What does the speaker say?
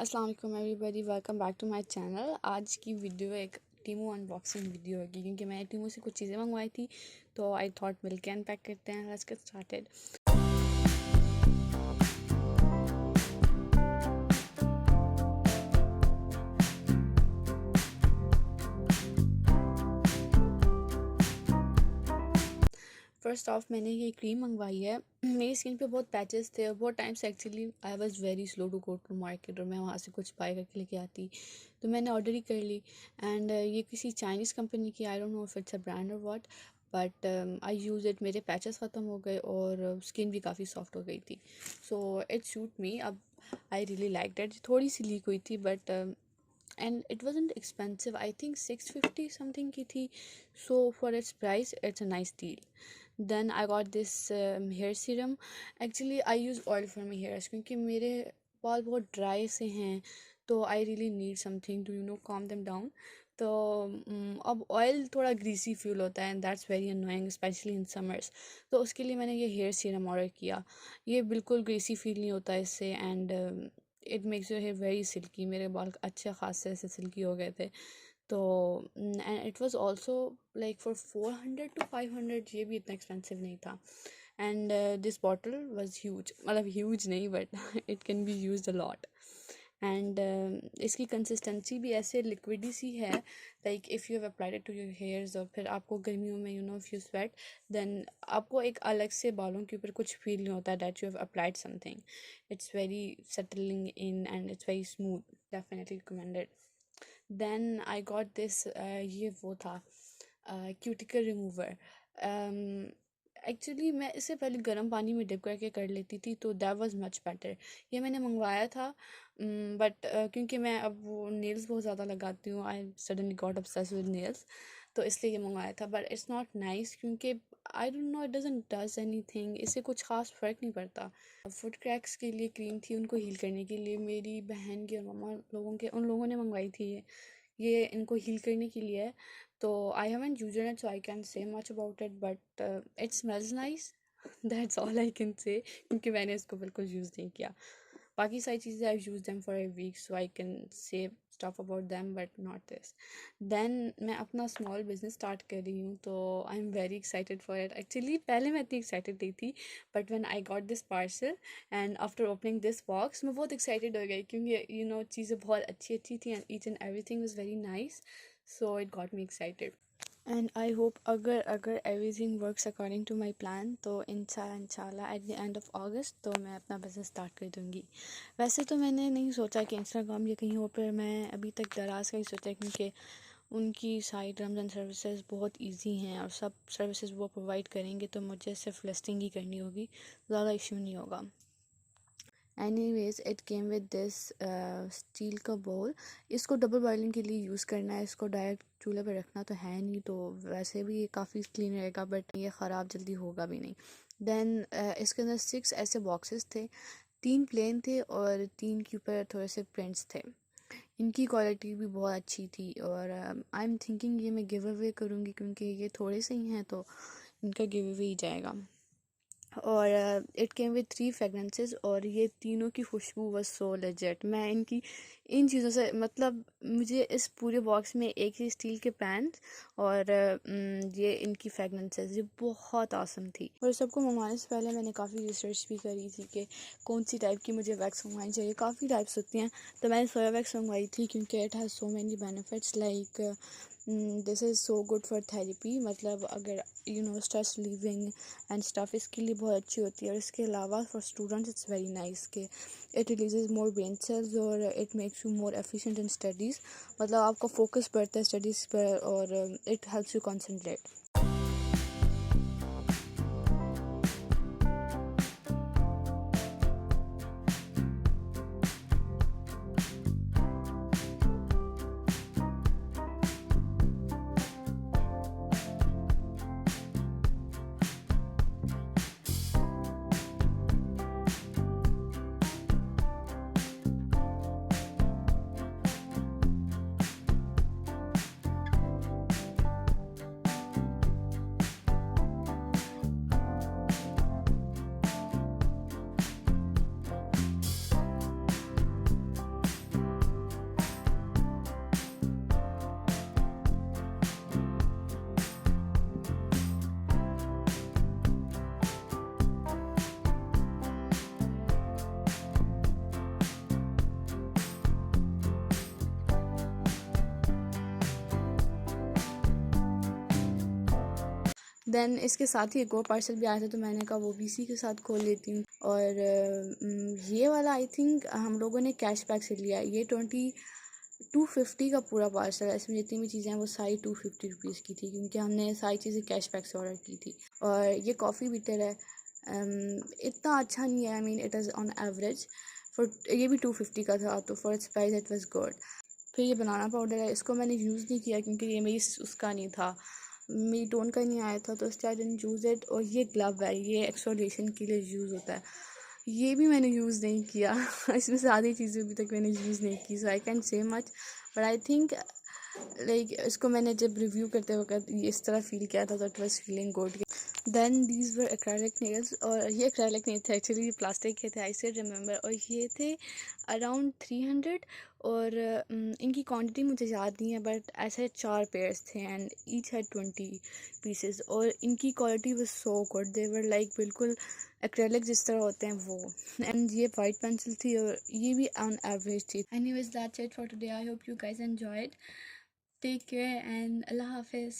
अस्सलाम वालेकुम everybody, welcome back to my channel. आज की वीडियो एक टीमू अनबॉक्सिंग वीडियो होगी क्योंकि मैंने टीमू से कुछ चीज़ें मंगवाई थी, तो आई थॉट मिलके अनपैक करते हैं। Let's get started. First of मैंने ये क्रीम मंगवाई है। मेरी स्किन पे बहुत पैचेस थे और बहुत टाइम से actually I was very slow to go to market और मैं वहाँ से कुछ बाय करके लेके आती, तो मैंने ऑर्डर ही कर ली। एंड ये किसी चाइनीज़ कंपनी की, I don't know if it's a brand और what, but I use it. मेरे पैचेस ख़त्म हो गए और स्किन भी काफ़ी सॉफ्ट हो गई थी, सो इट सूट मी। अब आई रियली लाइक दैट। थोड़ी सी लीक हुई थी but and it wasn't expensive. I think 650 something की थी, so for its price it's a nice deal. Then I got this hair serum. Actually I use oil for my hairs क्योंकि मेरे बाल बहुत dry से हैं, तो I really need something to calm them down. तो अब ऑयल थोड़ा ग्रीसी फील होता है and that's very annoying specially in summers. तो उसके लिए मैंने ये हेयर सीरम ऑर्डर किया। ये बिल्कुल ग्रीसी फील नहीं होता इससे and it makes your hair very silky. मेरे बाल अच्छे खासे ऐसे सिल्की हो गए थे। तो and it was also like for 400 to 500, ये भी इतना एक्सपेंसिव नहीं था। And this bottle was huge, मतलब ह्यूज नहीं but it can be used a lot. And इसकी कंसिस्टेंसी भी ऐसे लिक्विडी सी है, like if you have applied it to your hairs. और फिर आपको गर्मियों में इफ़ यू स्वेट देन आपको एक अलग से बालों के ऊपर कुछ फील नहीं होता that you have applied something. It's very settling in and it's very smooth, definitely recommended. Then I got this, ये वो था क्यूटिकल रिमूवर। एक्चुअली मैं इससे पहले गर्म पानी में डिप करके कर लेती थी, तो दैट वाज मच बेटर। ये मैंने मंगवाया था बट क्योंकि मैं अब वो नेल्स बहुत ज़्यादा लगाती हूँ, I suddenly got obsessed with nails, तो इसलिए ये मंगवाया था। बट इट्स नॉट नाइस क्योंकि आई don't no, it doesn't does anything. इससे कुछ खास फ़र्क नहीं पड़ता। फुट क्रैक्स के लिए क्रीम थी, उनको हील करने के लिए मेरी बहन की और मम्मा लोगों के, उन लोगों ने मंगवाई थी। ये इनको हील करने के लिए है। तो I haven't used it, so I can say much about it, but it smells nice. That's all I can से, क्योंकि मैंने इसको बिल्कुल यूज़ नहीं किया। बाकी सारी चीज़ें I use them for a week, so I can say stuff about them but not this. Then मैं अपना स्मॉल बिजनेस स्टार्ट कर रही हूँ, तो I am very excited for it. Actually पहले मैं इतनी एक्साइटेड नहीं थी, but when I got this parcel and after opening this box मैं बहुत एक्साइटेड हो गई क्योंकि चीज़ें बहुत अच्छी अच्छी थी and each and everything was very nice, so it got me excited. And I hope अगर अगर everything works according to my plan, तो इंशाल्लाह at the end of August तो मैं अपना बिज़नेस स्टार्ट कर दूँगी। वैसे तो मैंने नहीं सोचा कि इंस्टाग्राम या कहीं और पर, मैं अभी तक दराज का ही सोचा क्योंकि उनकी सारी टर्म्स एंड सर्विसेज बहुत इजी हैं और सब सर्विसेज वो प्रोवाइड करेंगे, तो मुझे सिर्फ लिस्टिंग ही करनी होगी, ज़्यादा इशू नहीं होगा। Anyways it came with this steel का बोल। इसको डबल बॉयलिंग के लिए यूज़ करना है, इसको डायरेक्ट चूल्हे पर रखना तो है नहीं, तो वैसे भी ये काफ़ी क्लीन रहेगा बट ये ख़राब जल्दी होगा भी नहीं। देन इसके अंदर 6 ऐसे बॉक्सेस थे, 3 प्लेन थे और 3 के ऊपर थोड़े से प्रिंट्स थे। इनकी क्वालिटी भी बहुत अच्छी थी और आई एम थिंकिंग ये मैं गिव अवे करूँगी क्योंकि ये थोड़े से ही हैं, तो इनका गिव अवे ही जाएगा। और इट केम विद 3 फ्रेगरेंसेस और ये तीनों की खुशबू was सो लेजिट। मैं इनकी इन चीज़ों से, मतलब मुझे इस पूरे बॉक्स में एक ही स्टील के पैन और ये इनकी फ्रेगरेंसेस ये बहुत आसम थी। और सबको मंगवाने से पहले मैंने काफ़ी रिसर्च भी करी थी कि कौन सी टाइप की मुझे वैक्स मंगवानी चाहिए। काफ़ी टाइप्स होती हैं, तो मैंने सोया वैक्स मंगवाई थी क्योंकि it has so many benefits, like this is so good for therapy. मतलब अगर स्ट्रेस रिलीविंग एंड स्टफ इसके लिए बहुत अच्छी होती है। और इसके अलावा for students it's very nice कि it releases more brain cells और it makes you more efficient in studies. मतलब आपका फोकस बढ़ता है स्टडीज़ पर और it helps you concentrate. Then इसके साथ ही एक और पार्सल भी आया था, तो मैंने कहा वो भी इसी के साथ खोल लेती हूँ। और ये वाला आई थिंक हम लोगों ने कैशबैक से लिया। ये 250 का पूरा पार्सल है। इसमें जितनी भी चीज़ें हैं वो सारी 250 रुपीज़ की थी, क्योंकि हमने सारी चीज़ें कैशबैक से ऑर्डर की थी। और ये कॉफ़ी बीटर है, इतना अच्छा नहीं है, I mean it is on average for, ये भी 250 का था, तो for its price it was good. फिर ये बनाना पाउडर है, इसको मैंने यूज़ नहीं किया क्योंकि ये मेरी उसका नहीं था, मेरी टोन का नहीं आया था, तो इसलिए आई डिडंट यूज़ इट। और ये ग्लव है, ये एक्सफोलिएशन के लिए यूज़ होता है, ये भी मैंने यूज़ नहीं किया। इसमें से आधी चीज़ें अभी तक मैंने यूज़ नहीं की, so I can say much, but I think like इसको मैंने जब रिव्यू करते वक्त इस तरह फील किया था, तो it was feeling good. Then these were acrylic nails, और ये एक्रेलिक नहीं थे एक्चुअली, ये प्लास्टिक के थे, आई स्टिल रिमेंबर। और ये थे अराउंड 300, और इनकी क्वांटिटी मुझे याद नहीं है, बट ऐसे 4 पेयर्स थे एंड ईच हैड 20 पीसेस। और इनकी quality was so good, they were like बिल्कुल एक्रेलिक जिस तरह होते हैं वो। एंड ये वाइट पेंसिल थी, और ये भी ऑन एवरेज थी। Anyways that's it for today, I hope you guys enjoyed. Take care and अल्लाह हाफिज़।